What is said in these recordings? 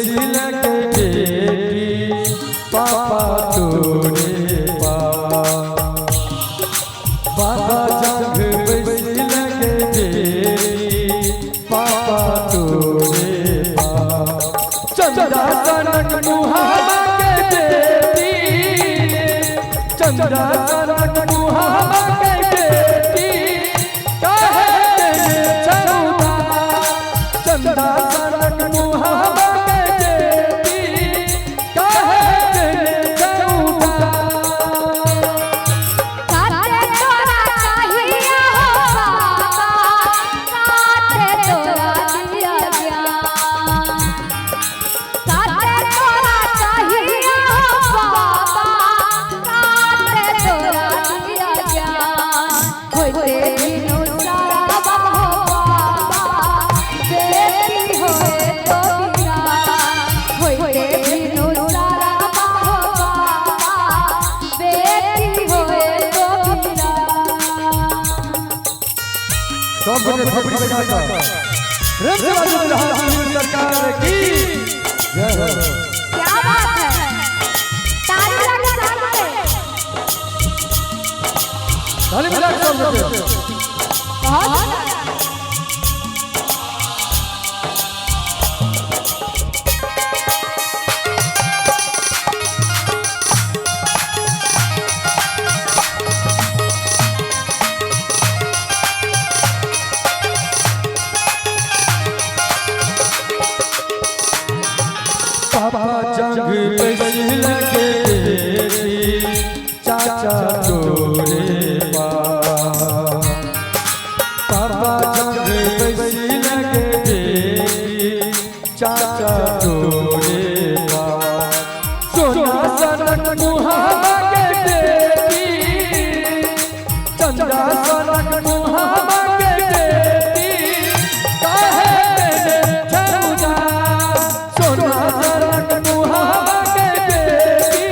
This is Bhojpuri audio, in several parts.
बैसिल के बेटी पापा तोरे पास बाबा जंग बैसिल के बेटी पापा तोरे पास चंदा सनक मुहावा के बेटी चंदा सनक मुहावा के बेटी काहे तेरे चौदा चंदा सनक मुहावा के बेटी काहे तेरे चौदा काटे तोरा चाहिए हो बाबा काटे तोरा दिया ज्ञान काटे तोरा चाहिए हो बाबा काटे तोरा दिया ज्ञान होते दिनो सारा बाबा बेटी होए तो बिना होते दिनो सारा बाबा बेटी होए तो बिना सब बड़े थपड़ी बजाता प्रेम से बाजू रहा सरकार की जय हो। क्या बात है ताली लगा ताली ताली बजा के सब लोग बहुत पापा जंग बैसिल के बेटी चाचा तोरे पास पापा जंग बैसिल के बेटी चाचा तोरे पास सोना सनक मुहावा के बेटी चंदा सनक मुहावा के बेटी काहे तेरे चौदा सोना सनक मुहावा के बेटी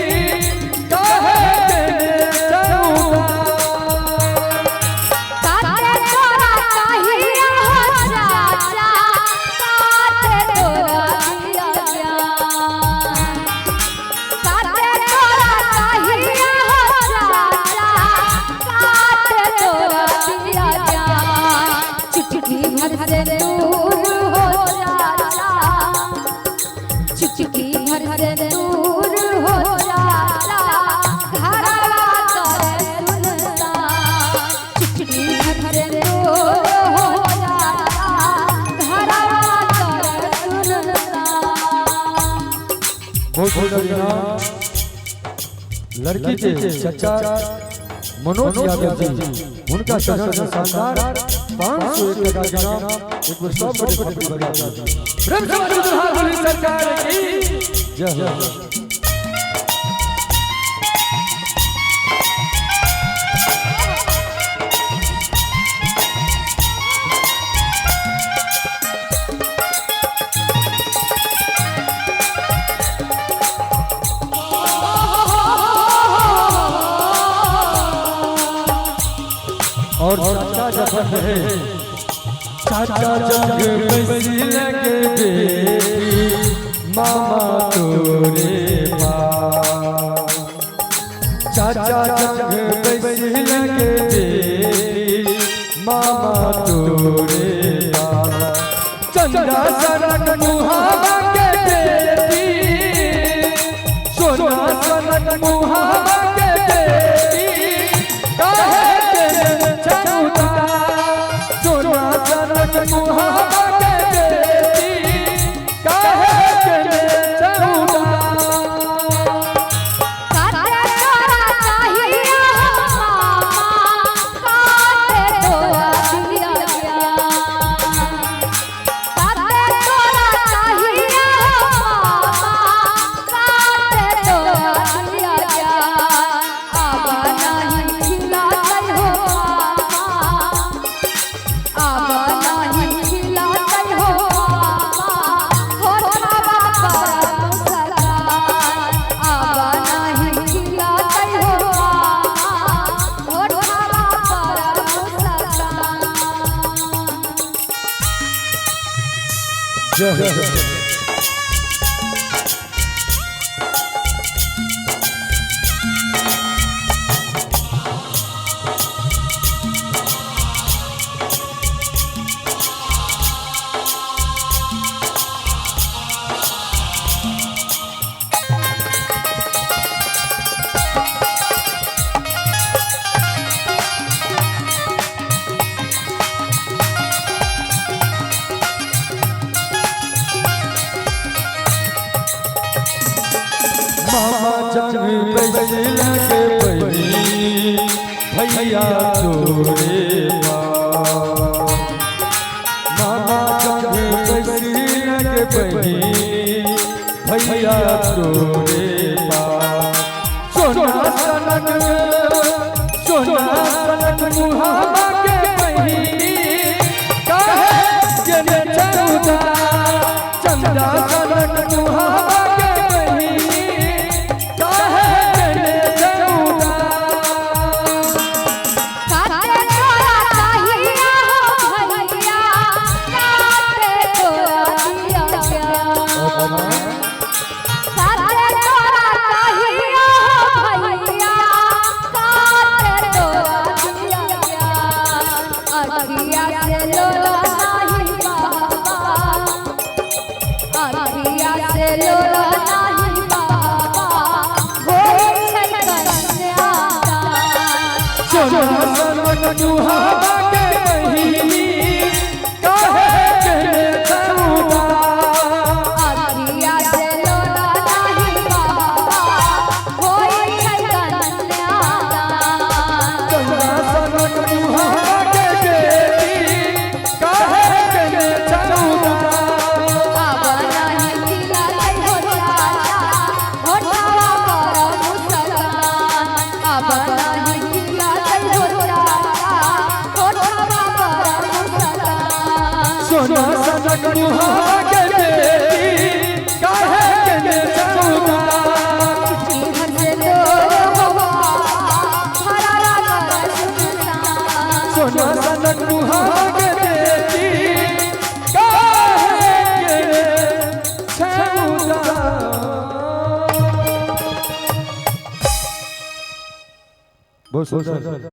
काहे तेरे चौदा काटे तोरा चाहिए हो चाचा काटे तोरा दिया ज्ञान काटे तोरा चाहिए हो चाचा काटे तोरा दिया ज्ञान चुटकी भर से दूर हो चाचा चुटकी भर से दूर हो चाचा घरवा करे सुनसान चुटकी भर से दूर हो चाचा घरवा करे सुनसान बहुत बहुत धन्यवाद लड़की के चचा मनोज यादव जी उनका शहर में शानदार 501 का नाम एक बार सब बड़े बड़े बजा दीजिए प्रेम से बाजू सरकार की जय हो। और चाचा जब है चाचा जंग बैसिल के बेटी मामा तोरे पास चाचा जंग बैसिल के बेटी मामा तोरे पास चंदा सनक मुहावा के बेटी सोना सनक मुहावा के बेटी काहे तेरे चौदा सोना सनक मुहावा के बेटी काहे तेरे चौदा काटे तोरा चाहिए हो मामा काटे तोरा दिया ज्ञान काटे तोरा चाहिए मामा जंग बैसिल के बही भैया तोरे मामा जंग बैसिल के बही भैया तोरे सोना सनक मुहावा के बहिनी काहे जने चौदा चंदा सनक मुहावा के बहिनी काहे जने चौदा काटे तोरा चाहिया हो भैया काटे तोरा दिया प्यार काटे तोरा चाहिया हो भैया काटे तोरा दिया प्यार अखिया से लोला नहीं बाबा अखिया से लोला नहीं बाबा होई छै कन्या सोना सनक मुहावा के बहिनी काहे जने चौदा अखिया से लोला नहीं बाबा होई छै कन्या सोना सनक मुहावा के बेटी काहे जने चौदा अब नहीं खिला हो जाला होठावा पर मुस्कान अब नहीं खिला हो जाला होठावा पर मुस्कान सोना सनक मुहावा के बेटी काहे जने चौदा जीवन से दूर हो हरारा कर सुनसान सोना सनक मुहावा के बेटी काहे जने चौदा बहुत सुंदर